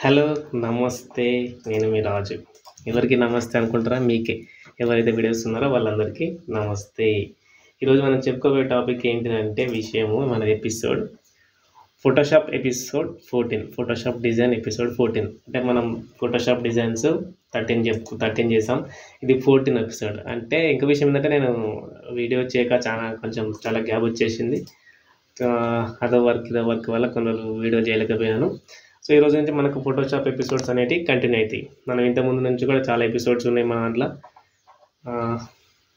Hello, నమస్తే. నేను మీ రాజు. ఎవరికి నమస్తే అనుకుంటారా? మీకే. ఎవరైతే వీడియోస్ ఉన్నారో వాళ్ళందరికీ నమస్తే. ఈరోజు మనం చెప్పుకోబోయే టాపిక్ ఏంటిదంటే మన episode Photoshop episode 14. Photoshop design episode 14. అంటే మనం ఫోటోషాప్ డిజైన్స్ 13 చేసాం. ఇది 14 ఎపిసోడ్. అంటే ఇంకో విషయం ఏంటంటే నేను వీడియో చేయక చాలా గ్యాప్ వచ్చేసింది. ఇదో వర్క్ వల్ల కొన్ని వీడియో చేయలేకపోయాను. సో ఈరోజు నుంచి మనకు ఫోటోషాప్ ఎపిసోడ్స్ అనేవి కంటిన్యూ అవుతాయి. మనం ఇంతకుముందు నుంచి కూడా చాలా ఎపిసోడ్స్ ఉన్నాయి మన దాంట్లో.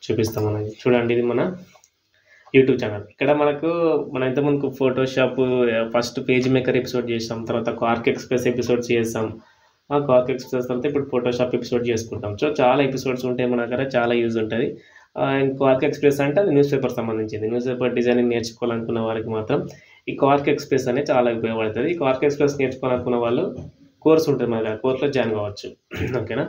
చూపిస్తాం మనకి. చూడండి, ఇది మన యూట్యూబ్ ఛానల్. ఇక్కడ మనం ఇంతకుముందు Photoshop first page maker episode చేసాం, తర్వాత కార్క్ ఎక్స్ప్రెస్ ఎపిసోడ్స్ చేసాం. కార్క్ ఎక్స్ప్రెస్ తర్వాత ఇప్పుడు ఫోటోషాప్ ఎపిసోడ్ చేసుకుంటాం. సో చాలా ఎపిసోడ్స్ ఉంటాయి మన దగ్గర, చాలా యూజ్ ఉంటుంది. అండ్ కార్క్ ఎక్స్ప్రెస్ అంటే అది న్యూస్ పేపర్ సంబంధించింది. న్యూస్ పేపర్ డిజైనింగ్ నేర్చుకోవాలనుకున్న వారికి మాత్రం ఈ కార్క్ ఎక్స్ప్రెస్ అనేది చాలా ఉపయోగపడుతుంది. ఈ కార్క్ ఎక్స్ప్రెస్ నేర్చుకోవాలనుకున్న వాళ్ళు కోర్స్ ఉంటుంది మన దగ్గర, కోర్సులో జాయిన్ కావచ్చు. ఓకేనా?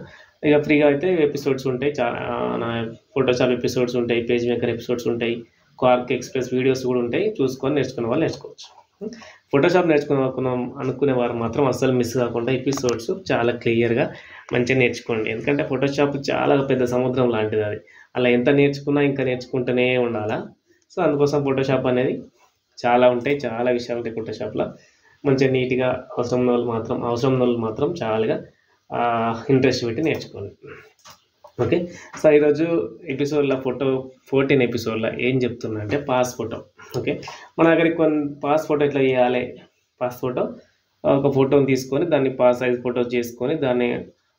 ఇక ఫ్రీగా అయితే ఎపిసోడ్స్ ఉంటాయి, చాలా ఫోటోషాప్ ఎపిసోడ్స్ ఉంటాయి, పేజ్ మేకర్ ఎపిసోడ్స్ ఉంటాయి, కార్క్ ఎక్స్ప్రెస్ వీడియోస్ కూడా ఉంటాయి. చూసుకొని నేర్చుకునే వాళ్ళు నేర్చుకోవచ్చు. ఫోటోషాప్ అనుకునే వారు మాత్రం అస్సలు మిస్ కాకుండా ఎపిసోడ్స్ చాలా క్లియర్గా మంచిగా నేర్చుకోండి. ఎందుకంటే ఫోటోషాప్ చాలా పెద్ద సముద్రం లాంటిది. అది అలా ఎంత నేర్చుకున్నా ఇంకా నేర్చుకుంటూనే ఉండాలా. సో అందుకోసం ఫోటోషాప్ అనేది చాలా ఉంటాయి, చాలా విషయాలు ఉంటాయి ఫోటోషాప్లో. మంచిగా నీట్గా అవసరం వాళ్ళు మాత్రం చాలా ఇంట్రెస్ట్ పెట్టి నేర్చుకోండి. ఓకే. సో ఈరోజు ఎపిసోడ్లో 14 ఎపిసోడ్లో ఏం చెప్తున్నా అంటే పాస్ ఫోటో. ఓకే, మన దగ్గరికి పాస్ ఫోటో ఎట్లా చేయాలి? పాస్ ఫోటో ఒక ఫోటోని తీసుకొని దాన్ని పాస్ సైజ్ ఫోటో చేసుకొని దాన్ని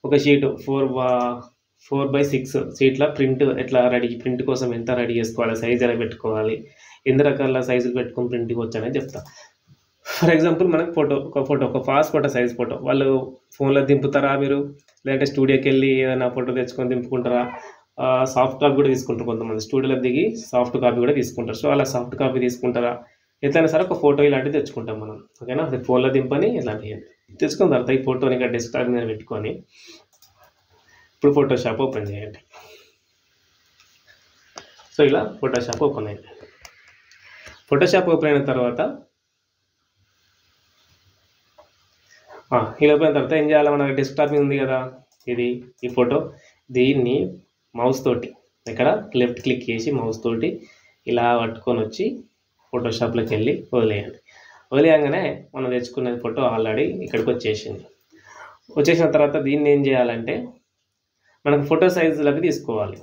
ఒక షీట్ 4x6 షీట్లో ప్రింట్ కోసం ఎంత రెడీ చేసుకోవాలి, సైజ్ ఎలా పెట్టుకోవాలి, ఎన్ని రకాల సైజులు పెట్టుకొని ప్రింట్కి వచ్చానని చెప్తా. ఫర్ ఎగ్జాంపుల్ మనకు ఒక పాస్ ఫోటో సైజ్ ఫోటో వాళ్ళు ఫోన్లో దింపుతారా మీరు, లేదంటే స్టూడియోకి వెళ్ళి ఏదైనా ఫోటో తెచ్చుకొని దింపుకుంటారా? సాఫ్ట్ కాపీ కూడా తీసుకుంటారు కొంతమంది, స్టూడియోలో దిగి సాఫ్ట్ కాపీ కూడా తీసుకుంటారు. సో అలా సాఫ్ట్ కాపీ తీసుకుంటారా? ఎట్లయినా సరే ఒక ఫోటో ఇలాంటివి తెచ్చుకుంటాం మనం. ఓకేనా? ఫోన్లో దింపని ఇలాంటివి తెచ్చుకున్న తర్వాత ఈ ఫోటోని ఇక్కడ డెస్క్టాప్ మీద పెట్టుకొని ఇప్పుడు ఫోటోషాప్ ఓపెన్ చేయండి. సో ఇలా ఫోటోషాప్ ఓపెన్ అయింది. ఫోటోషాప్ ఓపెన్ అయిన తర్వాత ఇలా ఓపెన్ అయిన తర్వాత ఏం చేయాలి? మన డెస్క్టాప్ మీద ఉంది కదా ఈ ఫోటో, దీన్ని మౌస్ తోటి ఇక్కడ లెఫ్ట్ క్లిక్ చేసి మౌస్ తోటి ఇలా పట్టుకొని వచ్చి ఫోటోషాప్లోకి వెళ్ళి వదిలేయంగానే మనం తెచ్చుకున్నది ఫోటో ఆల్రెడీ ఇక్కడికి వచ్చేసిన తర్వాత దీన్ని ఏం చేయాలంటే మనకు ఫోటో సైజులకి తీసుకోవాలి.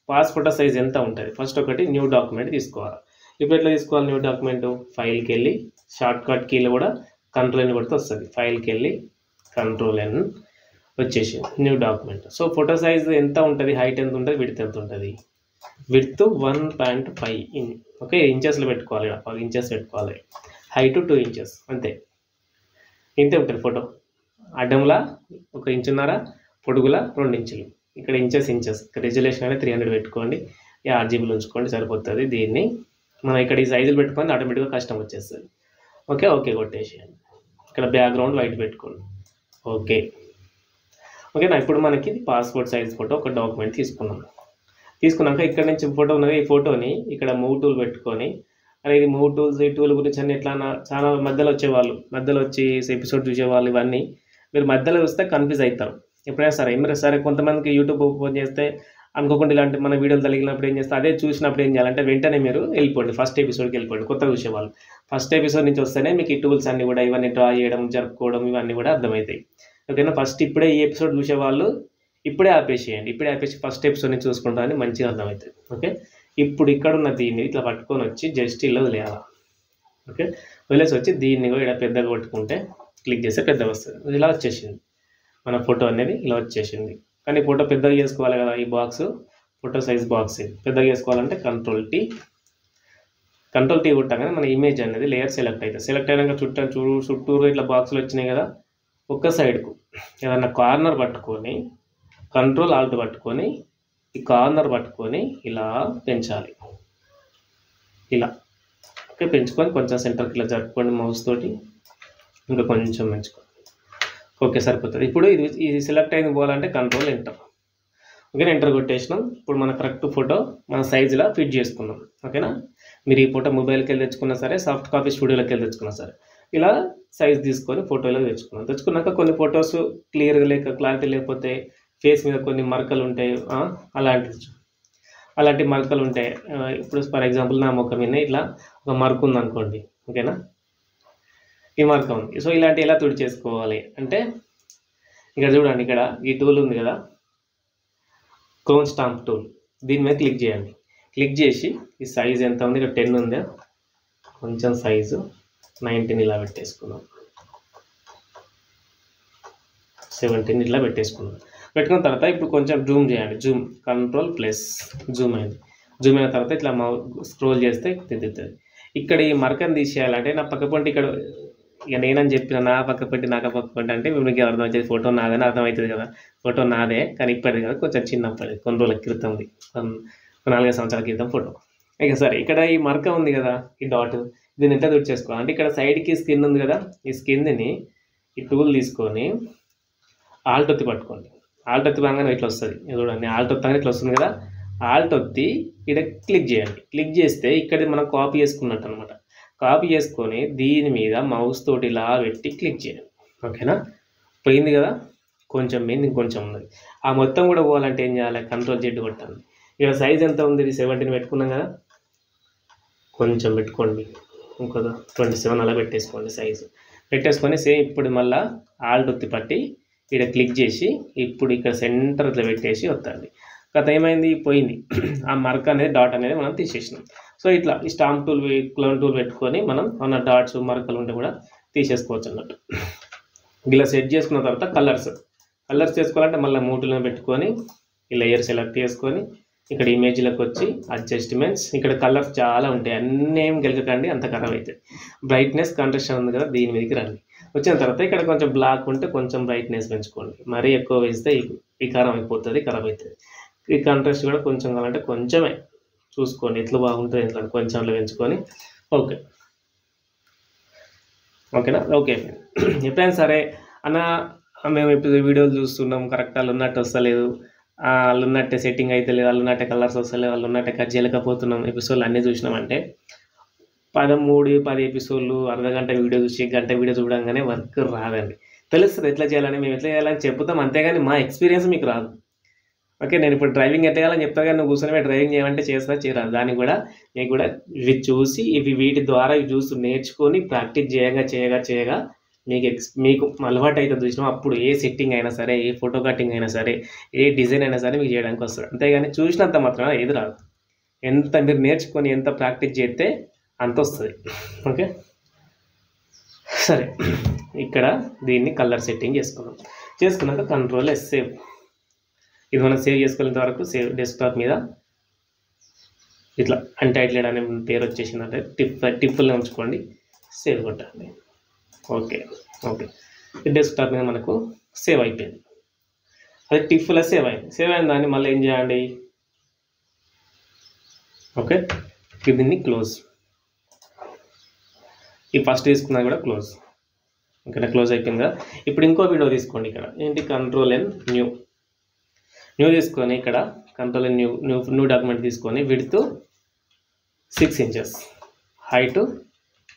పాస్ ఫోటో సైజ్ ఎంత ఉంటుంది? ఫస్ట్ ఒకటి న్యూ డాక్యుమెంట్ తీసుకోవాలి. ఇప్పుడు ఎట్లా తీసుకోవాలి న్యూ డాక్యుమెంట్? ఫైల్కి వెళ్ళి షార్ట్ కట్ కీలో కూడా కంట్రోల్ N కొడితే వస్తుంది. ఫైల్కి వెళ్ళి కంట్రోల్ N వచ్చేసి new document. So photo size ఎంత ఉంటుంది? హైట్ ఎంత ఉంటుంది? విడ్త్ ఎంత ఉంటుంది? Width 1.5 inch. ఓకే, ఇంచెస్లో పెట్టుకోవాలి. 10 ఇంచెస్ పెట్టుకోవాలి. హైట్ 2 ఇంచెస్, అంతే. ఇంతే ఉంటుంది ఫోటో. అడ్డంలా 1.5 ఇంచున్నర, పొడుగులా 2 ఇంచులు. ఇక్కడ ఇంచెస్ రెజల్యూషన్ అనేది 300 పెట్టుకోండి. 8GB ఉంచుకోండి, సరిపోతుంది. దీన్ని మనం ఇక్కడ ఈ సైజులు పెట్టుకొని ఆటోమేటిక్గా కష్టం వచ్చేస్తుంది. ఓకే కొట్టేసేయండి. ఇక్కడ బ్యాక్గ్రౌండ్ వైట్ పెట్టుకోండి. ఓకేనా? ఇప్పుడు మనకి పాస్పోర్ట్ సైజ్ ఫోటో ఒక డాక్యుమెంట్ తీసుకున్నాక ఇక్కడ నుంచి ఫోటో ఉన్నది. ఈ ఫోటోని ఇక్కడ మూవ్ టూల్ పెట్టుకొని, అనేది మూవ్ టూల్స్, ఈ టూల్ గురించి అన్ని ఎట్లా చాలా మధ్యలో వచ్చి ఎపిసోడ్ చూసేవాళ్ళు, ఇవన్నీ మీరు మధ్యలో చూస్తే కన్ఫ్యూజ్ అవుతారు. ఎప్పుడైనా సరే కొంతమందికి యూట్యూబ్ ఓపెన్ చేస్తే అనుకోకుండా ఇలాంటి మన వీడియోలు తగిలినప్పుడు ఏం చేస్తే అదే చూసినప్పుడు ఏం చేయాలంటే వెంటనే మీరు వెళ్ళిపోండి, ఫస్ట్ ఎపిసోడ్కి వెళ్ళిపోండి. కొత్తగా చూసేవాళ్ళు ఫస్ట్ ఎపిసోడ్ నుంచి వస్తేనే మీకు ఈ టూల్స్ అన్నీ కూడా ఇవన్నీ డ్రా చేయడం, జరుపుకోవడం ఇవన్నీ కూడా అర్థమవుతాయి. ఓకేనా? ఫస్ట్ ఇప్పుడే ఈ ఎపిసోడ్ చూసేవాళ్ళు ఇప్పుడే ఆపేసేయండి. ఫస్ట్ ఎపిసోడ్ నుంచి చూసుకుంటారని మంచిగా అర్థమవుతుంది. ఓకే, ఇప్పుడు ఇక్కడ ఉన్న దీన్ని ఇట్లా పట్టుకొని వచ్చి జస్ట్ ఇలా వదిలేయాలి. ఓకే, వదిలేసి వచ్చి దీన్ని కూడా ఇక్కడ పెద్దగా పట్టుకుంటే క్లిక్ చేస్తే పెద్దగా వస్తుంది. ఇలా వచ్చేసింది మన ఫోటో అనేది, ఇలా వచ్చేసింది. కానీ ఫోటో పెద్దగా చేసుకోవాలి కదా. ఈ బాక్స్ ఫోటో సైజ్ బాక్స్ పెద్దగా చేసుకోవాలంటే కంట్రోల్ టీ కొట్టగానే మన ఇమేజ్ అనేది లేయర్ సెలెక్ట్ అవుతుంది. సెలెక్ట్ అయినాక చుట్టూరు ఇట్లా బాక్సులు వచ్చినాయి కదా. ఒక్క సైడ్కు ఏదన్నా కార్నర్ పట్టుకొని కంట్రోల్ ఆల్ట్ పట్టుకొని ఈ కార్నర్ పట్టుకొని ఇలా పెంచాలి. ఇలా ఓకే, పెంచుకొని కొంచెం సెంటర్కి ఇలా జరుపుకోండి మౌస్ తోటి. ఇంకా కొంచెం పెంచుకోండి. ఓకే, సరిపోతుంది. ఇప్పుడు ఇది సెలెక్ట్ అయింది పోవాలంటే కంట్రోల్ ఎంటర్. ఓకేనా? ఎంటర్ కొట్టేసినాం. ఇప్పుడు మన కరెక్ట్ ఫోటో మన సైజులా ఫిట్ చేసుకున్నాం. ఓకేనా? మీరు ఈ ఫోటో మొబైల్కి వెళ్ళి తెచ్చుకున్నా సరే, సాఫ్ట్ కాపీ స్టూడియోలోకి వెళ్ళి తెచ్చుకున్నా సరే, ఇలా సైజ్ తీసుకొని ఫోటోలో తెచ్చుకున్నాక కొన్ని ఫొటోస్ క్లియర్గా లేక క్లారిటీ లేకపోతే ఫేస్ మీద కొన్ని మరకలు ఉంటాయి, అలాంటి మరకలు ఉంటాయి. ఇప్పుడు ఫర్ ఎగ్జాంపుల్ నా ముఖం మీద ఇట్లా ఒక మరక ఉంది అనుకోండి, ఓకేనా, ఈ మరక ఉంది. సో ఇలాంటి ఎలా తుడిచేసుకోవాలి అంటే ఇక్కడ చూడండి, ఇక్కడ ఈ టూల్ ఉంది కదా, క్లోన్ స్టాంప్ టూల్, దీని మీద క్లిక్ చేయండి. క్లిక్ చేసి ఈ సైజ్ ఎంత ఉంది, ఇక్కడ 10 ఉందా, కొంచెం సైజు 19 ఇలా పెట్టేసుకున్నాం, 17 ఇట్లా పెట్టేసుకున్నాం. పెట్టుకున్న తర్వాత ఇప్పుడు కొంచెం జూమ్ చేయండి, జూమ్ Ctrl+ జూమ్ అయింది. జూమ్ అయిన తర్వాత ఇట్లా స్క్రోల్ చేస్తే తిరుగుతుంది. ఇక్కడ ఈ మరకను తీసేయాలంటే నా పక్క పంటి ఇక్కడ ఇక నేనని చెప్పిన నా పక్క పెట్టి నాకు పక్క పంటి అంటే మీకు అర్థమవుతుంది, ఫోటో నాదని అర్థమవుతుంది కదా, ఫోటో నాదే కానీ ఇప్పటిది కదా, కొంచెం చిన్నప్పటి కొన్ని రోజుల క్రితంది, 4-5 సంవత్సరాల క్రితం ఫోటో. ఇక సరే, ఇక్కడ ఈ మరక ఉంది కదా, ఈ డాట్, దీన్ని ఎట్లా తుడిచేసుకోవాలి అంటే ఇక్కడ సైడ్కి స్కిన్ ఉంది కదా, ఈ స్కిన్ని ఈ టూల్ తీసుకొని ఆల్ట్ ఒత్తి పట్టుకోండి. ఆల్ట్ ఒత్తి పక్కన ఇట్లా వస్తుంది చూడండి, ఆల్ట్ ఒత్తి ఇట్లా వస్తుంది కదా, ఆల్ట్ ఒత్తి ఇక్కడ క్లిక్ చేయండి. క్లిక్ చేస్తే ఇక్కడ మనం కాపీ చేసుకున్నట్టు అనమాట. కాపీ చేసుకొని దీని మీద మౌస్ తోటి ఇలా పెట్టి క్లిక్ చేయండి, ఓకేనా. పోయింది కదా, కొంచెం పోయింది, ఇంకొంచెం ఉన్నది. ఆ మొత్తం కూడా పోవాలంటే ఏం చేయాలి, Ctrl+Z కొట్టాలి. ఇక్కడ సైజ్ ఎంత ఉంది, ఇది 17 పెట్టుకున్నాం కదా, కొంచెం పెట్టుకోండి, ఇంకో 27 అలా పెట్టేసుకోండి సైజు. పెట్టేసుకొని సేమ్ ఇప్పుడు మళ్ళీ ఆల్ట్ ఒత్తి పట్టి ఇక్కడ క్లిక్ చేసి ఇప్పుడు ఇక్కడ సెంటర్ ఇట్లా పెట్టేసి వస్తుంది. గత ఏమైంది, పోయింది ఆ మరక అనేది, డాట్ అనేది మనం తీసేసినాం. సో ఇట్లా ఈ స్టాంప్ టూల్, క్లోన్ టూల్ పెట్టుకొని మనం మన డాట్స్ మరకలు ఉంటే కూడా తీసేసుకోవచ్చు అన్నట్టు. ఇలా సెట్ చేసుకున్న తర్వాత కలర్స్ చేసుకోవాలంటే మళ్ళీ మూటులో పెట్టుకొని ఈ లేయర్ సెలెక్ట్ చేసుకొని ఇక్కడ ఇమేజ్లోకి వచ్చి అడ్జస్ట్మెంట్స్, ఇక్కడ కలర్స్ చాలా ఉంటాయి, అన్నీ ఏం గెలకండి, అంత ఖరాబ్ అవుతుంది. బ్రైట్నెస్ కాంట్రాస్ట్ ఉంది కదా, దీని మీదకి రండి. వచ్చిన తర్వాత ఇక్కడ కొంచెం బ్లాక్ ఉంటే కొంచెం బ్రైట్నెస్ పెంచుకోండి, మరీ ఎక్కువ వేస్తే వికారం అయిపోతుంది, ఖరాబ్ అవుతుంది. ఈ కాంట్రాస్ట్ కూడా కొంచెం కావాలంటే కొంచెమే చూసుకోండి, ఎట్లా బాగుంటుంది ఎట్లా కొంచెంలో పెంచుకొని, ఓకేనా. ఓకే, ఎప్పుడైనా సరే అన్న మేము ఇప్పుడు వీడియోలు చూస్తున్నాం, కరెక్ట్ వాళ్ళు ఉన్నట్టు వస్తలేదు, వాళ్ళు ఉన్నట్టే సెట్టింగ్ అయితే లేదు, వాళ్ళు ఉన్నట్టే కలర్స్ వస్తలేదు, వాళ్ళు ఉన్నట్టే కట్ చేయలేకపోతున్నాం, ఎపిసోడ్లు అన్నీ చూసినామంటే 13-10 ఎపిసోడ్లు అర్ధగంట వీడియో చూసి గంట వీడియో చూడంగానే వర్క్ రాదండి. తెలుస్తుంది ఎట్లా చేయాలని, మేము ఎట్లా చేయాలని చెప్తాం, అంతేగాని మా ఎక్స్పీరియన్స్ మీకు రాదు. ఓకే, నేను ఇప్పుడు డ్రైవింగ్ ఎట్లా చేయాలని చెప్తా కానీ నువ్వు కూర్చొని డ్రైవింగ్ చేయమంటే చేయరాదు. దానికి కూడా మీకు కూడా ఇవి చూసి వీటి ద్వారా ఇవి చూసి నేర్చుకొని ప్రాక్టీస్ చేయగా మీకు అలవాటు అయితే చూసినాం, అప్పుడు ఏ సెట్టింగ్ అయినా సరే, ఏ ఫోటో కటింగ్ అయినా సరే, ఏ డిజైన్ అయినా సరే మీకు చేయడానికి వస్తుంది. అంతేగాని చూసినంత మాత్రం ఏది రాదు. ఎంత మీరు నేర్చుకొని ఎంత ప్రాక్టీస్ చేస్తే అంత వస్తుంది. ఓకే, సరే, ఇక్కడ దీన్ని కలర్ సెట్టింగ్ చేసుకున్నాక Ctrl+S సేవ్. ఇది మనం సేవ్ చేసుకునేంత వరకు సేవ్ డెస్క్టాప్ మీద ఇట్లా అన్టైటిల్డ్ అనే పేరు వచ్చేసిందంటే టిఫ్లో ఉంచుకోండి, సేవ్ కొట్టండి. ఓకే, డెస్క్టాప్ మీద మనకు సేవ్ అయిపోయింది. అదే టిఫ్లో సేవ్ అయిన దాన్ని మళ్ళీ ఏం చేయండి, ఓకే, దీన్ని క్లోజ్. ఈ ఫస్ట్ తీసుకున్నది కూడా క్లోజ్. ఇక్కడ క్లోజ్ అయిపోయింది కదా. ఇప్పుడు ఇంకో వీడియో తీసుకోండి, ఇక్కడ ఏంటి Ctrl+N న్యూ తీసుకొని ఇక్కడ Ctrl+N న్యూ డాక్యుమెంట్ తీసుకొని width 6 inches, height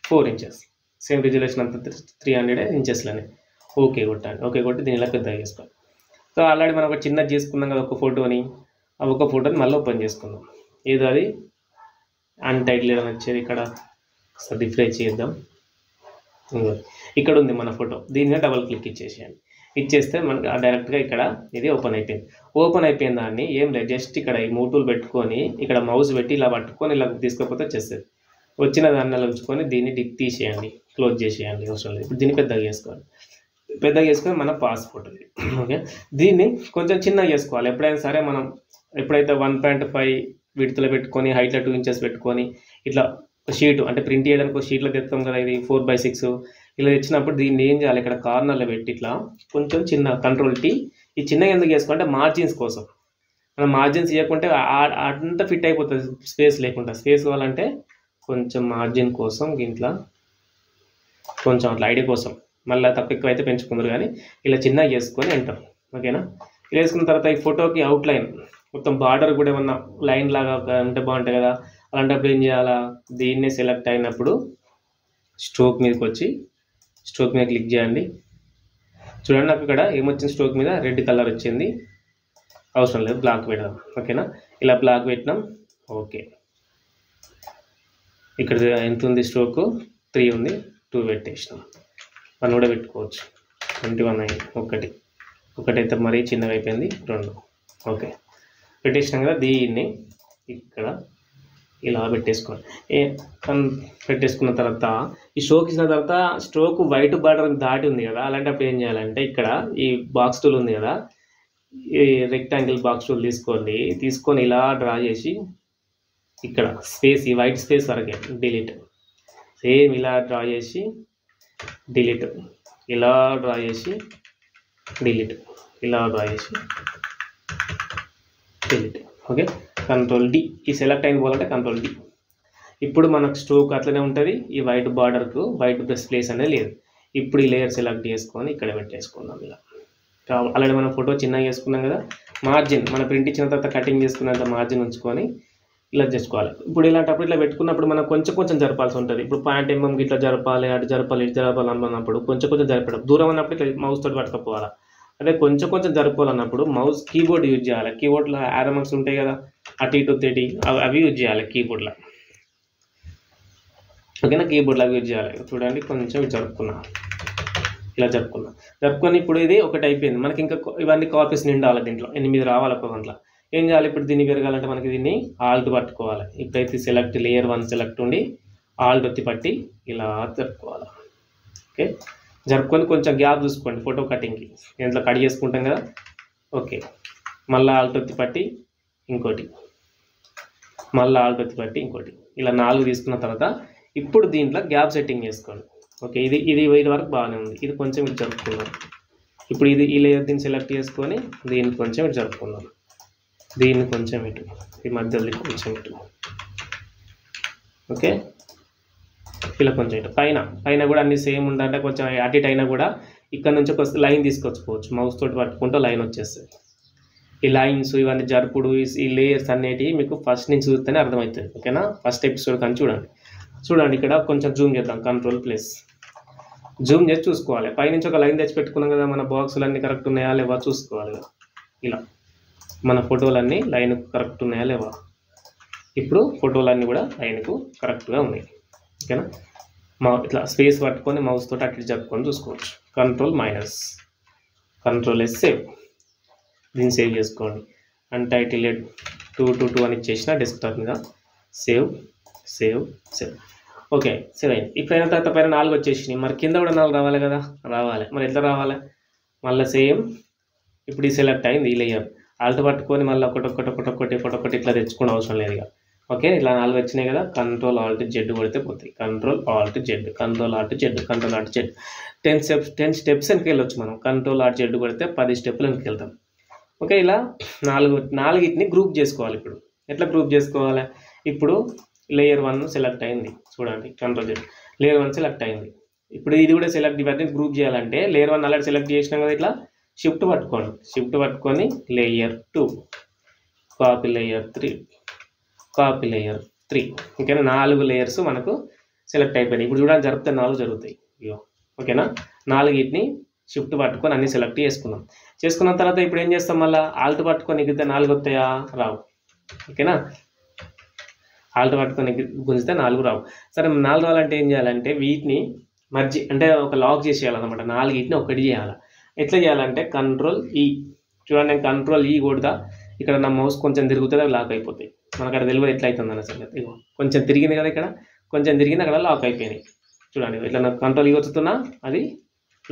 4 inches, same resolution అంతా 300 ఇంచెస్లోనే. ఓకే కొట్టండి. ఓకే కొట్టి దీని ఇలా పెద్దగా చేసుకోండి. సో ఆల్రెడీ మనం ఒక చిన్నది చేసుకున్నాం కదా ఒక ఫోటోని, ఆ ఒక ఫోటోని మళ్ళీ ఓపెన్ చేసుకుందాం. ఏదో అది అన్టైటిల్డ్ అని వచ్చేది, ఇక్కడ ఒకసారి రిఫ్రెష్ చేద్దాం. ఇక్కడ ఉంది మన ఫోటో, దీని మీద డబల్ క్లిక్ ఇచ్చేసేయండి. ఇచ్చేస్తే మనకు డైరెక్ట్గా ఇక్కడ ఇది ఓపెన్ అయిపోయిన దాన్ని ఏం లేదు, జస్ట్ ఇక్కడ ఈ మూటూలు పెట్టుకొని ఇక్కడ మౌస్ పెట్టి ఇలా పట్టుకొని ఇలా తీసుకోకపోతే వచ్చేస్తుంది. వచ్చిన దాన్ని అలా ఉంచుకొని దీన్ని తీసేయండి, క్లోజ్ చేసేయండి, అవసరం లేదు. ఇప్పుడు దీన్ని పెద్దగా చేసుకొని మన పాస్పోర్ట్. ఓకే, దీన్ని కొంచెం చిన్నగా చేసుకోవాలి. ఎప్పుడైనా సరే మనం ఎప్పుడైతే 1.5 విడ్త్లో పెట్టుకొని హైట్లో 2 ఇంచెస్ పెట్టుకొని ఇట్లా షీట్ అంటే ప్రింట్ చేయడానికి ఒక షీట్లో తెస్తాం కదా, ఇది 4/6 ఇలా తెచ్చినప్పుడు దీన్ని ఏం చేయాలి, ఇక్కడ కార్నర్లో పెట్టి ఇట్లా కొంచెం చిన్న Ctrl+T. ఈ చిన్నగా ఎందుకు చేసుకుంటే మార్జిన్స్ కోసం, మనం మార్జిన్స్ ఇవ్వకుంటే అంతా ఫిట్ అయిపోతుంది, స్పేస్ లేకుండా. స్పేస్ కావాలంటే కొంచెం మార్జిన్ కోసం ఇంట్లో కొంచెం అట్లా ఐడియా కోసం మళ్ళీ తక్కువ ఎక్కువ అయితే పెంచుకుందరు, కానీ ఇలా చిన్నగా చేసుకొని ఎంటర్. ఓకేనా, ఇలా వేసుకున్న తర్వాత ఈ ఫోటోకి అవుట్లైన్ మొత్తం బార్డర్ కూడా ఏమన్నా లైన్ లాగా ఉంటే బాగుంటుంది కదా, అలాంటప్పుడు ఏం చేయాలా, దీన్నే సెలెక్ట్ అయినప్పుడు స్ట్రోక్ మీదకి వచ్చి స్ట్రోక్ మీద క్లిక్ చేయండి. చూడండి నాకు ఇక్కడ ఏమొచ్చింది, స్ట్రోక్ మీద రెడ్ కలర్ వచ్చింది. అవసరం లేదు, బ్లాక్ పెడదాం. ఓకేనా, ఇలా బ్లాక్ పెట్టినాం. ఓకే, ఇక్కడ ఎంత ఉంది, స్ట్రోక్ 3 ఉంది, 2 పెట్టేసినాం. 1 కూడా పెట్టుకోవచ్చు. 21 అయింది. ఒకటైతే మరీ చిన్నగా అయిపోయింది. 2 ఓకే పెట్టేసినాం కదా. దీన్ని ఇక్కడ ఇలా పెట్టేసుకోండి. పెట్టేసుకున్న తర్వాత ఈ స్ట్రోక్ ఇచ్చిన తర్వాత స్ట్రోక్ వైట్ బార్డర్ దాటి ఉంది కదా, అలాంటప్పుడు ఏం చేయాలంటే ఇక్కడ ఈ బాక్స్ టూల్ ఉంది కదా, ఈ రెక్టాంగిల్ బాక్స్ టూల్ తీసుకొని ఇలా డ్రా చేసి ఇక్కడ స్పేస్, ఈ వైట్ స్పేస్ వరకే డిలీట్. సేమ్ ఇలా డ్రా చేసి డిలీట్, ఇలా డ్రా చేసి డిలీట్, ఇలా డ్రా చేసి డిలీట్. Okay, control D. ఈ సెలెక్ట్ అయిన పోవాలంటే కంట్రోల్ డి. ఇప్పుడు మనకు స్ట్రోక్ అట్లనే ఉంటుంది. ఈ వైట్ బార్డర్కు వైట్ ప్లేస్ అనేది లేదు. ఇప్పుడు ఈ లేయర్ సెలెక్ట్ చేసుకొని ఇక్కడ పెట్టేసుకుందాం. ఇలా ఆల్రెడీ మనం ఫోటో చిన్నగా చేసుకున్నాం కదా, మార్జిన్ మన ప్రింట్ ఇచ్చిన తర్వాత కటింగ్ చేసుకున్నంత మార్జిన్ ఉంచుకొని ఇలా చేసుకోవాలి. ఇప్పుడు ఇలాంటప్పుడు ఇట్లా పెట్టుకున్నప్పుడు మనం కొంచెం జరపాల్సి ఉంటుంది. ఇప్పుడు పాయింట్ ఎంఎంకి ఇట్లా జరపాలి, అటు జరపాలి, ఇటు జరపాలి అన్నప్పుడు కొంచెం జరపడం. దూరం అన్నప్పుడు ఇట్లా మౌస్ తోటి పట్టుకపోవాలి. అదే కొంచెం జరుపుకోవాలన్నప్పుడు మౌస్ కీబోర్డ్ యూజ్ చేయాలి. కీబోర్డ్లో యారో మార్క్స్ ఉంటాయి కదా, అటు ఇటు 30 అవి యూజ్ చేయాలి కీబోర్డ్లో. ఓకేనా, కీబోర్డ్లో అవి యూజ్ చేయాలి. చూడండి కొంచెం ఇలా జరుపుకొని ఇప్పుడు ఇది ఒకటి అయిపోయింది. మనకి ఇంకా ఇవన్నీ కాపీస్ నిండాలి. దీంట్లో 8 రావాలి ఒక దాంట్లో. ఏం చేయాలి, ఇప్పుడు దీన్ని పెరగాలంటే మనకి దీన్ని ఆల్ట్ పట్టుకోవాలి. ఇప్పుడైతే సెలెక్ట్ లేయర్ 1 సెలెక్ట్ ఉండి ఆల్ట్ ఒత్తి పట్టి ఇలా జరుపుకోవాలి. ఓకే, జరుపుకొని కొంచెం గ్యాప్ చూసుకోండి ఫోటో కటింగ్కి. దీంట్లో కట్ చేసుకుంటాం కదా. ఓకే, మళ్ళీ ఆల్ట్ ఒత్తి పట్టి ఇంకోటి, మళ్ళీ ఆల్ట్ ఒత్తి పట్టి ఇంకోటి, ఇలా 4 తీసుకున్న తర్వాత ఇప్పుడు దీంట్లో గ్యాప్ సెట్టింగ్ చేసుకోండి. ఓకే, ఇది వరకు బాగానే ఉంది. ఇది కొంచెం ఇటు జరుపుకుందాం. ఇప్పుడు ఈ లేయర్ దీన్ని సెలెక్ట్ చేసుకొని దీన్ని కొంచెం ఇటు జరుపుకుందాం. దీన్ని కొంచెం ఇటు, ఈ మధ్యలో కొంచెం ఇటు. ఓకే, ఇలా కొంచెం ఇటు. పైన కూడా అన్ని సేమ్ ఉండాలంటే కొంచెం అటు ఇటు అయినా కూడా ఇక్కడ నుంచి ఒక లైన్ తీసుకొచ్చుకోవచ్చు. మౌస్ తోటి పట్టుకుంటే లైన్ వచ్చేస్తుంది. ఈ లైన్స్ ఇవన్నీ జరుపుడు, ఈ లేయర్స్ అనేటివి మీకు ఫస్ట్ నుంచి చూస్తేనే అర్థమవుతుంది. ఓకేనా, ఫస్ట్ ఎపిసోడ్ కానీ చూడండి ఇక్కడ కొంచెం జూమ్ చేద్దాం. కంట్రోల్ ప్లస్ జూమ్ చేసి చూసుకోవాలి. పైనుంచి ఒక లైన్ తెచ్చి పెట్టుకున్నాం కదా, మన బాక్సులు అన్నీ కరెక్ట్ ఉన్నాయా లేవా చూసుకోవాలి. ఇలా మన ఫోటోలన్నీ లైన్కు కరెక్ట్ ఉన్నాయా లేవా. ఇప్పుడు ఫోటోలన్నీ కూడా లైన్కు కరెక్ట్గా ఉన్నాయి. ఓకేనా, ఇట్లా స్పేస్ పట్టుకొని మౌస్ తోటి అట్లా జరుపుకొని చూసుకోవచ్చు. Control yes save. దీన్ని సేవ్ చేసుకోండి. అన్టైటిల్డ్ 222 అని ఇచ్చేసిన డెస్క్టాప్ మీద. సేవ్. ఓకే, సేవ్ అయింది. ఇప్పుడు అయిన తర్వాత పైన 4 వచ్చేసినాయి. మరి కింద కూడా 4 రావాలి కదా, రావాలి. మరి ఎట్లా రావాలి, మళ్ళీ సేమ్. ఇప్పుడు ఈ సెలెక్ట్ అయింది ఈ లేయర్. ఆల్ట్ పట్టుకొని మళ్ళీ ఒకటి ఇట్లా తెచ్చుకోవడం అవసరం లేదు ఇక. ఓకే, ఇట్లా 4 వచ్చినాయి కదా. కంట్రోల్ ఆల్ట్ జెడ్ కొడితే పోతాయి. కంట్రోల్ ఆల్ట్ జెడ్ 10 స్టెప్స్ వెనక్కి వెళ్ళొచ్చు మనం. కంట్రోల్ ఆల్ట్ జెడ్ కొడితే 10 స్టెప్పులు వెనక్కి వెళ్తాం. ఓకే, ఇలా 4 గ్రూప్ చేసుకోవాలి. ఇప్పుడు ఎట్లా గ్రూప్ చేసుకోవాలి, ఇప్పుడు లేయర్ 1 సెలెక్ట్ అయింది. చూడండి కంట్రోల్ జెడ్, లేయర్ 1 సెలెక్ట్ అయింది. ఇప్పుడు ఇది కూడా సెలెక్ట్, ఇవన్నీ గ్రూప్ చేయాలంటే లేయర్ 1 ఆల్రెడీ సెలెక్ట్ చేసినాం కదా, ఇట్లా షిఫ్ట్ పట్టుకొని లేయర్ 2, కాపీ లేయర్ 3. ఓకేనా, 4 లేయర్స్ మనకు సెలెక్ట్ అయిపోయినాయి. ఇప్పుడు చూడండి జరిపితే 4 జరుగుతాయి. ఓకేనా, 4 షిఫ్ట్ పట్టుకొని అన్ని సెలెక్ట్ చేసుకున్న తర్వాత ఇప్పుడు ఏం చేస్తాం, మళ్ళీ ఆల్ట్ పట్టుకొని ఎగిరితే 4 వస్తాయా, రావు. ఓకేనా, ఆల్ట్ పట్టుకొని గుంజితే 4 రావు. సరే 4 రావాలంటే ఏం చేయాలంటే వీటిని మర్జీ అంటే ఒక లాక్ చేసేయాలన్నమాట. 4 ఒకటి చేయాలి. ఎట్లా చేయాలంటే కంట్రోల్ ఈ. చూడండి నేను కంట్రోల్ ఈ కొడతా, ఇక్కడ నా మౌస్ కొంచెం తిరుగుతుంది, లాక్ అయిపోతాయి. మనకు అక్కడ తెలియదు ఎట్లా అవుతుంది అన్న సంగతి. కొంచెం తిరిగింది కదా, ఇక్కడ కొంచెం తిరిగింది, అక్కడ లాక్ అయిపోయినాయి. చూడండి ఇట్లా నాకు కంట్రోల్ ఈ వచ్చుతున్నా అది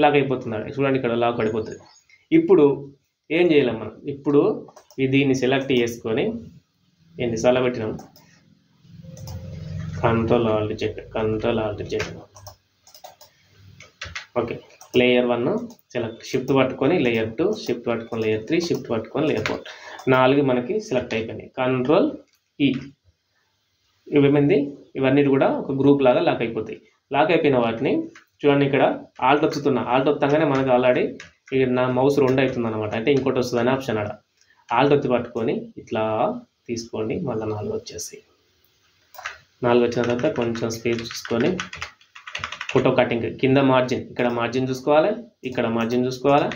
లాక్ అయిపోతుంది. చూడండి ఇక్కడ లాక్ పడిపోతుంది. ఇప్పుడు ఏం చేయలేం మనం. ఇప్పుడు దీన్ని సెలెక్ట్ చేసుకొని ఎన్నిసార్లు పెట్టినాం, control Alt Z. Okay, layer 1 select, shift పట్టుకొని లేయర్ 2, షిఫ్ట్ పట్టుకొని లేయర్ 3, షిఫ్ట్ పట్టుకొని లేయర్ 4. 4 మనకి సెలెక్ట్ అయిపోయినాయి. కంట్రోల్ ఈ. ఇవన్నీ కూడా ఒక గ్రూప్ లాగా లాక్ అయిపోతాయి. లాక్ అయిపోయిన వాటిని చూడండి ఇక్కడ ఆల్ట్ వస్తాగానే మనకు ఆల్రెడీ నా మౌస్ 2 అవుతుంది అనమాట. అంటే ఇంకోటి వస్తుందని ఆప్షన్ ఆడ. ఆల్ట్ వచ్చి పట్టుకొని ఇట్లా తీసుకోండి, మళ్ళీ 4 వచ్చేసి 4 వచ్చిన తర్వాత కొంచెం స్పేస్ చూసుకొని ఫోటో కటింగ్ కింద మార్జిన్, ఇక్కడ మార్జిన్ చూసుకోవాలి, ఇక్కడ మార్జిన్ చూసుకోవాలి,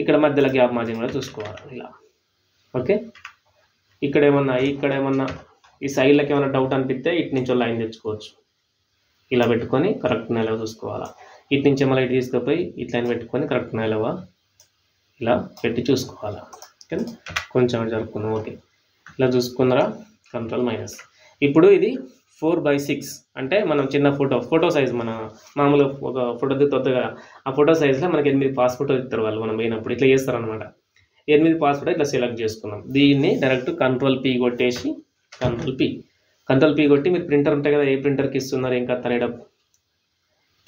ఇక్కడ మధ్యలో గ్యాప్ మార్జిన్ కూడా చూసుకోవాలి ఇలా. ఓకే, ఇక్కడ ఏమన్నా ఈ సైడ్లకి ఏమైనా డౌట్ అనిపిస్తే ఇటు నుంచి లైన్ తెచ్చుకోవచ్చు. ఇలా పెట్టుకొని కరెక్ట్ నిలవ చూసుకోవాలా. ఇటు నుంచి మళ్ళీ ఇటు తీసుకుపోయి ఇటు లైన్ పెట్టుకొని కరెక్ట్ నిలవ ఇలా పెట్టి చూసుకోవాలా. ఓకే, కొంచెం జరుపుకుందాం. ఓకే, ఇలా చూసుకున్నారా, కంట్రోల్ మైనస్. ఇప్పుడు ఇది 4:6 అంటే మనం చిన్న ఫోటో సైజ్, మన మామూలుగా ఒక ఫోటో దిగుతుంది కదా, ఆ ఫోటో సైజ్లో మనకి 8 పాస్పోర్ట్ ఇస్తారు వాళ్ళు మనం పోయినప్పుడు. ఇట్లా చేస్తారనమాట. 8 పాస్పోర్ట్ ఇట్లా సెలెక్ట్ చేసుకున్నాం. దీన్ని డైరెక్ట్ కంట్రోల్ పి కొట్టేసి కంట్రోల్ పి కొట్టి మీరు ప్రింటర్ ఉంటాయి కదా, ఏ ప్రింటర్కి ఇస్తున్నారు ఇంకా తనేటప్పుడు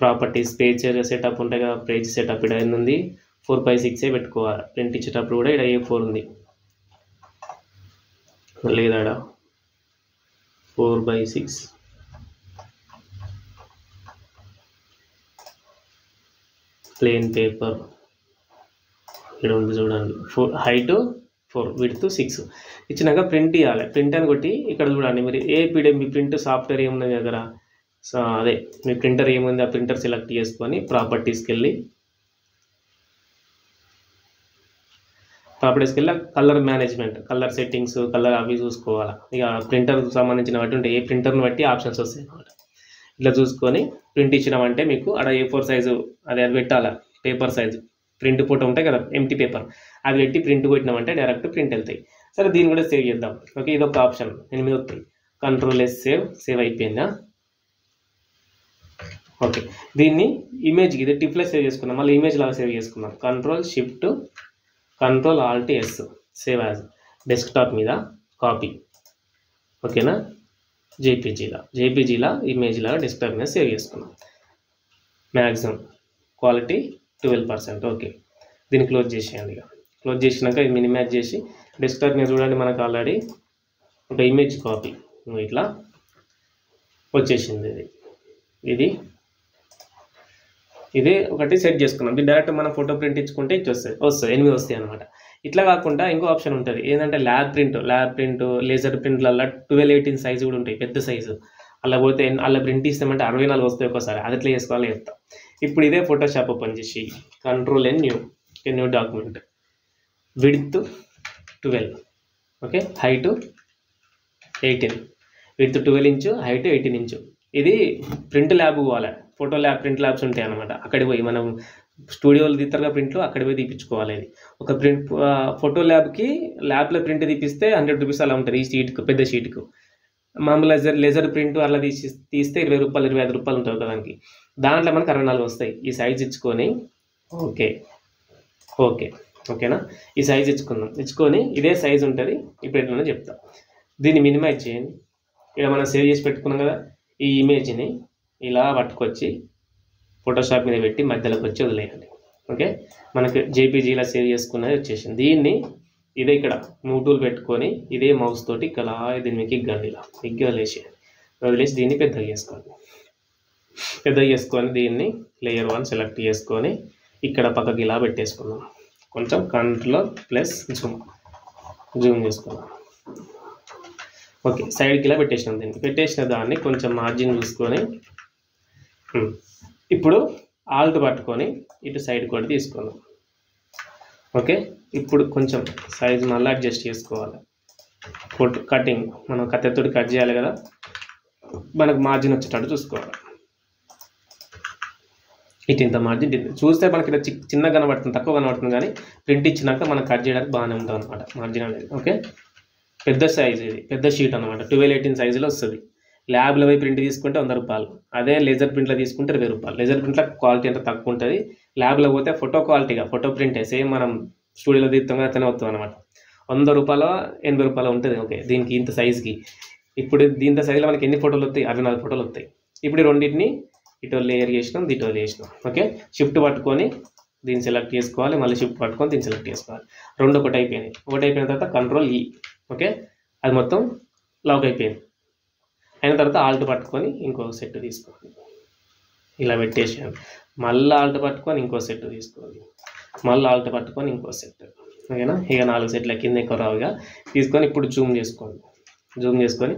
ప్రాపర్టీస్ పేజ్ సెటప్ ఉంటాయి కదా, పేజ్ సెటప్ ఇక్కడ ఉంది 4:6 పెట్టుకోవాలి. ప్రింట్ ఇచ్చేటప్పుడు కూడా ఇక్కడ A4 ఉంది లేదా 4:6 ప్లేన్ పేపర్ ఇక్కడ ఉంది చూడండి. 4 హైట్ 4 విడ్త్ 6 ఇచ్చినాక ప్రింట్ ఇవ్వాలి. ప్రింట్ అని కొట్టి ఇక్కడ చూడండి మీరు ఏ పీడిఎఫ్ మీ ప్రింట్ సాఫ్ట్వేర్ ఏముంది దగ్గర, సో అదే మీ ప్రింటర్ ఏముంది ఆ ప్రింటర్ సెలెక్ట్ చేసుకొని ప్రాపర్టీస్కి వెళ్ళి colour management, colour settings, colour అవి చూసుకోవాలి. ఇక ప్రింటర్కి సంబంధించిన బట్టి ఉంటాయి, ఏ ప్రింటర్ని బట్టి ఆప్షన్స్ వస్తాయి అన్నమాట. ఇట్లా చూసుకొని ప్రింట్ ఇచ్చినామంటే మీకు అక్కడ A4 సైజు అది పెట్టాలి. పేపర్ సైజు ప్రింట్ ఫోటో ఉంటాయి కదా, ఎంటీ పేపర్, అది పెట్టి ప్రింట్ కొట్టినామంటే డైరెక్ట్ ప్రింట్ వెళ్తాయి. సరే, దీన్ని కూడా సేవ్ చేద్దాం. ఓకే, ఇదొక ఆప్షన్ 8 వస్తాయి. కంట్రోల్ S సేవ్ అయిపోయిందా. ఓకే, దీన్ని ఇమేజ్కి ఇది టిప్లో సేవ్ చేసుకున్నాం, మళ్ళీ ఇమేజ్ లాగా సేవ్ చేసుకున్నాం. Control Alt S save as desktop మీద కాపీ. ఓకేనా, జేపీజీలా ఇమేజ్ లాగా డెస్క్టాప్ మీద సేవ్ చేసుకున్నాం. Maximum quality 12%. ఓకే, దీన్ని క్లోజ్ చేసేయండి. ఇక క్లోజ్ చేసినాక ఇది మినిమైజ్ చేసి డెస్క్టాప్ మీద చూడండి, మనకు ఆల్రెడీ ఒక ఇమేజ్ కాపీ ఇట్లా వచ్చేసింది. ఇది ఒకటి సెట్ చేసుకున్నాం. ఇది డైరెక్ట్ మనం ఫోటో ప్రింట్ ఇచ్చుకుంటే వస్తాయి 8 వస్తాయి అనమాట. ఇట్లా కాకుండా ఇంకో ఆప్షన్ ఉంటుంది ఏంటంటే ల్యాబ్ ప్రింట్ లేజర్ ప్రింట్లలో 12:18 సైజు కూడా ఉంటాయి, పెద్ద సైజు. అలా పోతే అలా ప్రింట్ ఇస్తామంటే 64 వస్తాయి ఒకసారి. అది ఎట్లా చేసుకోవాలి చెప్తాం. ఇప్పుడు ఇదే ఫోటోషాప్ ఓపెన్ చేసి control new document, width 12, okay, height 18, width 12 inch, height 18 inch. ఇది ప్రింట్ ల్యాబ్ పోవాలి. ఫోటో ల్యాబ్ ప్రింట్ ల్యాబ్స్ ఉంటాయి అనమాట. అక్కడికి పోయి మనం స్టూడియోలు తీస్తారుగా ప్రింట్లు, అక్కడికి పోయి తీపించుకోవాలి. ఇది ఒక ప్రింట్ ఫోటో ల్యాబ్లో ప్రింట్ తీపిస్తే 100 రూపీస్ అలా ఉంటుంది. ఈ షీట్కు, పెద్ద షీట్కు. మామూలు లేజర్ ప్రింట్ అలా తీస్తే 20 రూపాయలు 25 రూపాయలు ఉంటుంది దానికి. దాంట్లో మనకు 64 వస్తాయి. ఈ సైజ్ ఇచ్చుకొని ఓకేనా, ఈ సైజ్ ఇచ్చుకొని ఇదే సైజ్ ఉంటుంది. ఇప్పుడు ఎట్లా చెప్తా. దీన్ని మినిమైజ్ చేయండి. ఇక్కడ మనం సేవ్ చేసి పెట్టుకున్నాం కదా, ఈ ఇమేజ్ని ఇలా పట్టుకొచ్చి ఫోటోషాప్ మీద పెట్టి మధ్యలోకి వచ్చి వదిలేయండి. ఓకే, మనకు జేపీజీలా సేవ్ చేసుకున్నది వచ్చేసింది. దీన్ని ఇదే ఇక్కడ మూవ్ టూల్ పెట్టుకొని ఇదే మౌస్ తోటి ఇక్కడ దీన్ని మీకు ఇలా వదిలేసి దీన్ని పెద్దగా చేసుకొని దీన్ని లేయర్ 1 సెలెక్ట్ చేసుకొని ఇక్కడ పక్కకి ఇలా పెట్టేసుకున్నాం. కొంచెం కంట్రోల్ ప్లస్ జూమ్ చేసుకున్నాం. ఓకే, సైడ్కి ఇలా పెట్టేసినాం. పెట్టేసిన దాన్ని కొంచెం మార్జిన్ చూసుకొని ఇప్పుడు ఆల్ట్ పట్టుకొని ఇటు సైడ్ కూడా తీసుకున్నాం. ఓకే, ఇప్పుడు కొంచెం సైజ్ మళ్ళీ అడ్జస్ట్ చేసుకోవాలి. ఫోటో కటింగ్ మనం కత్తెతోటి కట్ చేయాలి కదా, మనకు మార్జిన్ వచ్చేటట్టు చూసుకోవాలి. ఇంత మార్జిన్ చూస్తే మనకి ఇలా చిన్నగా కనబడుతుంది, తక్కువ కనబడుతుంది, కానీ ప్రింట్ ఇచ్చినాక మనం కట్ చేయడానికి బాగానే ఉంటుంది అనమాట మార్జిన్ అనేది. ఓకే, పెద్ద సైజు, ఇది పెద్ద షీట్ అనమాట. 12:18 సైజులో వస్తుంది. ల్యాబ్లో పోయి ప్రింట్ తీసుకుంటే 100 రూపాయలు, అదే లేజర్ ప్రింట్లో తీసుకుంటే 20 రూపాయలు. లేజర్ ప్రింట్లో క్వాలిటీ అంత తక్కువ ఉంటుంది. ల్యాబ్లో పోతే ఫోటో క్వాలిటీగా ఫోటో ప్రింటే సేమ్ మనం స్టూడియోలో తీస్తాం కదా, అతనే వస్తుంది అనమాట. 100 రూపాయలు 80 రూపాయలు ఉంటుంది. ఓకే, దీనికి ఇంత సైజుకి. ఇప్పుడు దీంతో సైజులో మనకి ఎన్ని ఫోటోలు వస్తాయి? 64 ఫోటోలు వస్తాయి. ఇప్పుడు రెండింటిని ఇటో లేయర్ చేసినాం, ఇటో చేసినాం. ఓకే, షిఫ్ట్ పట్టుకొని దీన్ని సెలెక్ట్ చేసుకోవాలి, మళ్ళీ షిఫ్ట్ పట్టుకొని దీన్ని సెలెక్ట్ చేసుకోవాలి. రెండు ఒకటి అయిపోయినాయి. ఒకటి అయిపోయిన తర్వాత కంట్రోల్ ఈ. ఓకే, అది మొత్తం లాక్ అయిపోయింది. అయిన తర్వాత ఆల్ట్ పట్టుకొని ఇంకో సెట్ తీసుకోండి, ఇలా పెట్టేసాను. మళ్ళీ ఆల్ట్ పట్టుకొని ఇంకో సెట్ తీసుకోండి, మళ్ళీ ఆల్ట్ పట్టుకొని ఇంకో సెట్. ఓకేనా, ఇక 4 సెట్ల కింద ఎక్కువ రావుగా తీసుకొని ఇప్పుడు జూమ్ చేసుకొని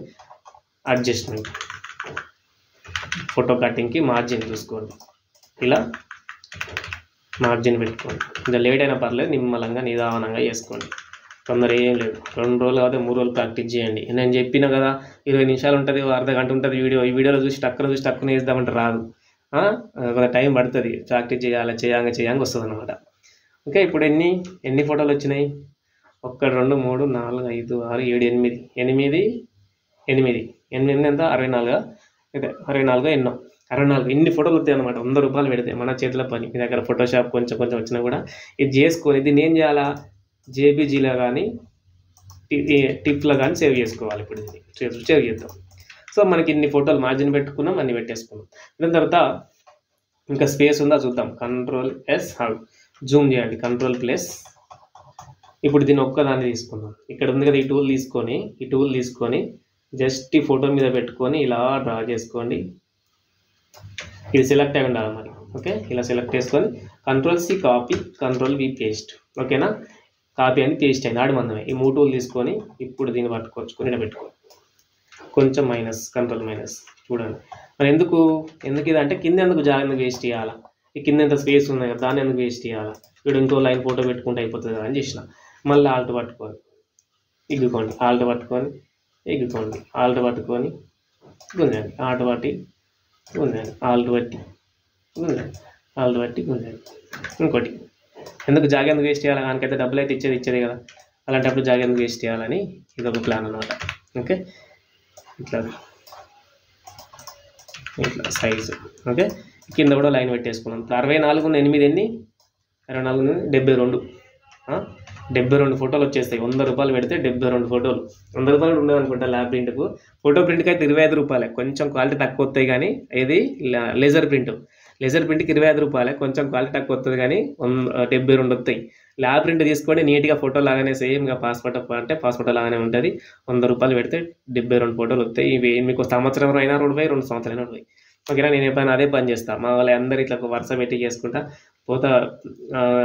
అడ్జస్ట్మెంట్ ఫోటో కటింగ్కి మార్జిన్ చూసుకోండి, ఇలా మార్జిన్ పెట్టుకోండి. ఇంకా లేట్ అయినా పర్లేదు, నిమ్మలంగా నిదానంగా చేసుకోండి, తొందర ఏం లేదు. 2 రోజులు కాదు 3 రోజులు ప్రాక్టీస్ చేయండి. నేను చెప్పిన కదా 20 నిమిషాలు ఉంటుంది, అర్ధ గంట ఉంటుంది వీడియో. ఈ వీడియోలో చూసి టక్కున వేద్దామంటే రాదు, కొంత టైం పడుతుంది. ప్రాక్టీస్ చేయంగా వస్తుంది అనమాట. ఓకే, ఇప్పుడు ఎన్ని ఫోటోలు వచ్చినాయి? 1 2 3 4 5 6 7 8 8 ఎంత 64 అయితే 64 ఎన్నో 64 ఇన్ని ఫోటోలు వస్తాయి అనమాట. 100 రూపాయలు పెడితే మన చేతిలో పని. మీ దగ్గర ఫోటోషాప్ కొంచెం వచ్చినా కూడా ఇది చేసుకొని దీన్ని ఏం చేయాలా, జేపీజీలో కానీ టిప్లో కానీ సేవ్ చేసుకోవాలి. ఇప్పుడు ఇది సేవ్ చేద్దాం. సో మనకి ఇన్ని ఫోటోలు మార్జిన్ పెట్టుకున్నాం, అన్ని పెట్టేసుకున్నాం. దాని తర్వాత ఇంకా స్పేస్ ఉందా చూద్దాం. Ctrl+S జూమ్ చేయండి, Ctrl+. ఇప్పుడు దీన్ని ఒక్కదాన్ని తీసుకుందాం. ఇక్కడ ఉంది కదా ఈ టూల్ తీసుకొని జస్ట్ ఈ ఫోటో మీద పెట్టుకొని ఇలా డ్రా చేసుకోండి. ఇది సెలెక్ట్ అయి ఉండాలి మరి. ఓకే, ఇలా సెలెక్ట్ చేసుకొని Ctrl+C కాపీ, Ctrl+V పేస్ట్. ఓకేనా, కాపీ అని పేస్ట్ అయింది ఆడమందమే. ఈ 3 టూల్ తీసుకొని ఇప్పుడు దీన్ని పట్టుకొచ్చుకొని ఇలా పెట్టుకోండి. కొంచెం Ctrl- చూడండి. మరి ఎందుకు ఇది అంటే కింద ఎందుకు జాగ్రత్తగా వేస్ట్ చేయాలా, ఈ కింద ఎంత స్పేస్ ఉంది కదా దాన్ని ఎందుకు వేస్ట్ చేయాలా, ఇప్పుడు ఇంకో లైన్ ఫోటో పెట్టుకుంటే అయిపోతుంది కదా అని చేసిన. మళ్ళీ ఆల్ట్ పట్టుకొని ఇగ్గుకోండి, ఆల్ట్ పట్టుకొని గుంజండి, ఆల్ట్ పట్టి గుంజండి. ఇంకోటి ఎందుకు జాగ్రత్తగా వేస్ట్ చేయాలి, దానికైతే డబ్బులు అయితే ఇచ్చేది కదా, అలాంటప్పుడు జాగ్రత్తగా వేస్ట్ చేయాలని ఇది ఒక ప్లాన్ అనమాట. ఓకే, ఇట్లా సైజు. ఓకే, కింద కూడా లైన్ పెట్టేసుకున్నాం. 64 8 ఎన్ని 64 72 72 ఫోటోలు వచ్చేస్తాయి. 100 రూపాయలు పెడితే 72 ఫోటోలు. 100 రూపాయలు ఉండదు అనుకుంటా ల్యాబ్ ప్రింట్కు. ఫోటో ప్రింట్కి అయితే 25 రూపాయలే, కొంచెం క్వాలిటీ తక్కువ వస్తాయి. కానీ ఇది లేజర్ ప్రింట్కి 25 రూపాయలే, కొంచెం క్వాలిటీ తక్కువ వస్తుంది కానీ 72 వస్తాయి. ల్యాబ్ ప్రింట్ తీసుకొని నీట్గా ఫోటో లాగానే సేమ్గా పాస్పోర్ట్ లాగానే ఉంటుంది. 100 రూపాయలు పెడితే 72 ఫోటోలు వస్తాయి. ఇవి మీకు సంవత్సరం అయినా 2 సంవత్సరాలు 2. ఓకేనా, నేను ఎప్పుడైనా అదే పని చేస్తాను. మా వాళ్ళు అందరూ ఇట్లా వరుస పెట్టి చేసుకుంటా పోతా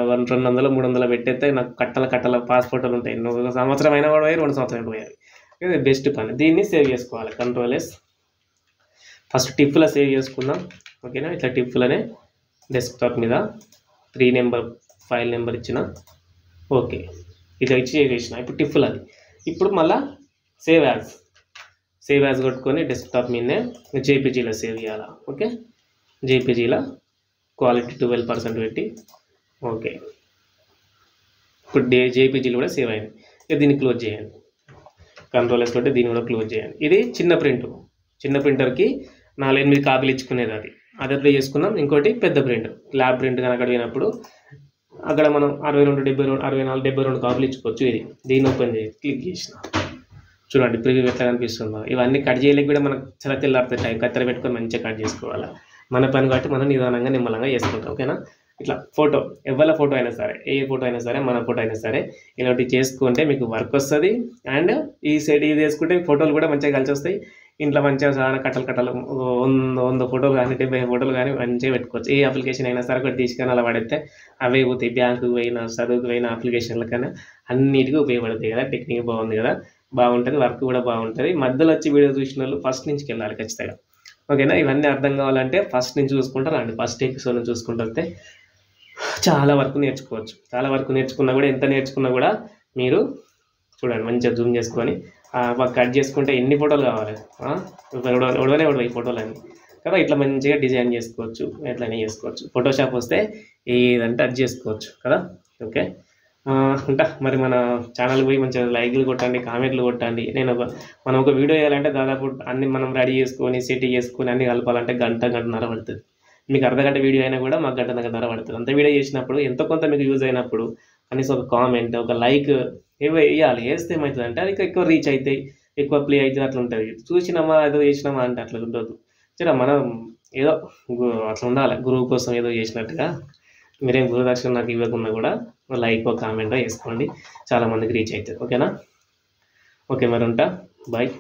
200 300 పెట్టేస్తే నాకు కట్టల పాస్పోర్ట్లు ఉంటాయి. సంవత్సరం అయినా కూడా 2 సంవత్సరాలు పోయాయి. ఇది బెస్ట్ పని. దీన్ని సేవ్ చేసుకోవాలి. Ctrl+S ఫస్ట్ టిప్లో సేవ్ చేసుకుందాం. ఓకేనా, ఇట్లా టిప్లోనే డెస్క్టాప్ మీద 3 నెంబర్ ఫైల్ నెంబర్ ఇచ్చిన. ఓకే, ఇది ఇచ్చి సేవ్ చేసిన. ఇప్పుడు టిప్లో అది. ఇప్పుడు మళ్ళీ సేవ్ యాజ్ కొట్టుకొని డెస్క్టాప్ మీదనే జేపీజీలో సేవ్ చేయాలా. ఓకే, జేపీజీలో క్వాలిటీ 12% పెట్టి. ఓకే, ఇప్పుడు జేపీజీలో కూడా సేవ్ అయింది. ఇక దీన్ని క్లోజ్ చేయండి. Ctrl+S కొట్టి దీన్ని కూడా క్లోజ్ చేయండి. ఇది చిన్న ప్రింటర్కి 4-8 కాపీలు ఇచ్చుకునేది. అది అప్లై చేసుకున్నాం. ఇంకోటి పెద్ద ప్రింట్, ల్యాబ్ ప్రింట్ కానీ అక్కడ పోయినప్పుడు అక్కడ మనం 62 64 72 కాపీలు ఇచ్చుకోవచ్చు. దీన్ని ఓపెన్ చేసి క్లిక్ చేసిన చూడండి ప్రివ్యూ ఎట్లా కనిపిస్తుందో. ఇవన్నీ కట్ చేయలేక కూడా మనకు చాలా తెల్లారితే టైం కత్తెర పెట్టుకొని మంచిగా కట్ చేసుకోవాలి. మన పని కాబట్టి మనం నిదానంగా నిమ్మలంగా చేసుకుంటాం. ఓకేనా, ఇట్లా ఫోటో ఎవరి ఫోటో అయినా సరే, ఏ ఫోటో అయినా సరే, మన ఫోటో అయినా సరే ఇలాంటి చేసుకుంటే మీకు వర్క్ వస్తుంది. అండ్ ఈ సైడ్ ఇది వేసుకుంటే ఫోటోలు కూడా మంచిగా కలిసి వస్తాయి. ఇంట్లో మంచిగా చాలా కట్టలు 100 ఫోటోలు కానీ 70 ఫోటోలు కానీ మంచిగా పెట్టుకోవచ్చు. ఏ అప్లికేషన్ అయినా సరే ఒకటి తీసుకొని అలా పడితే అవే పోతాయి. బ్యాంకుకి పోయినా, చదువుకు పోయినా, అప్లికేషన్లకైనా అన్నిటికీ ఉపయోగపడుతాయి కదా. టెక్నిక్ బాగుంది కదా, బాగుంటుంది, వర్క్ కూడా బాగుంటుంది. మధ్యలో వచ్చి వీడియో చూసిన వాళ్ళు ఫస్ట్ నుంచి వెళ్ళాలి ఖచ్చితంగా. ఓకేనా, ఇవన్నీ అర్థం కావాలంటే ఫస్ట్ నుంచి చూసుకుంటారు అండి. ఫస్ట్ ఎపిసోడ్ నుంచి చూసుకుంటూ వస్తే చాలా వరకు నేర్చుకోవచ్చు. చాలా వరకు నేర్చుకున్నా కూడా, ఎంత నేర్చుకున్నా కూడా మీరు చూడండి మంచిగా జూమ్ చేసుకొని కట్ చేసుకుంటే ఎన్ని ఫోటోలు కావాలి, ఉడవనే ఈ ఫోటోలు అన్నీ కదా. ఇట్లా మంచిగా డిజైన్ చేసుకోవచ్చు, ఎట్లనే చేసుకోవచ్చు. ఫోటోషాప్ వస్తే ఏదంటే అది చేసుకోవచ్చు కదా. ఓకే, ఉంటా మరి. మన ఛానల్ పోయి మంచిగా లైక్లు కొట్టండి, కామెంట్లు కొట్టండి. మనం ఒక వీడియో వేయాలంటే దాదాపు అన్ని మనం రెడీ చేసుకొని సెట్ చేసుకొని అన్ని కలపాలంటే గంటన్నర పడుతుంది. మీకు అర్ధగంట వీడియో అయినా కూడా మాకు గంటన్నర పడుతుంది. అంత వీడియో చేసినప్పుడు ఎంతో కొంత మీకు యూజ్ అయినప్పుడు కనీసం ఒక కామెంట్, ఒక లైక్ వేయాలి. వేస్తే ఏమవుతుంది అంటే అది ఎక్కువ రీచ్ అవుతాయి, ఎక్కువ ప్లే అవుతుంది. అట్లా ఉంటుంది. చూసినామా ఏదో చేసినామా అంటే అట్లా ఉండదు. సరే, మనం ఏదో అట్లా ఉండాలి. గురువు కోసం ఏదో చేసినట్టుగా. మీరేం గురుదక్షిణ నాకు ఇవ్వకుండా కూడా లైక్ కామెంట్ వేసుకోండి, చాలామందికి రీచ్ అవుతుంది. ఓకేనా, ఓకే మరి ఉంటా, బాయ్.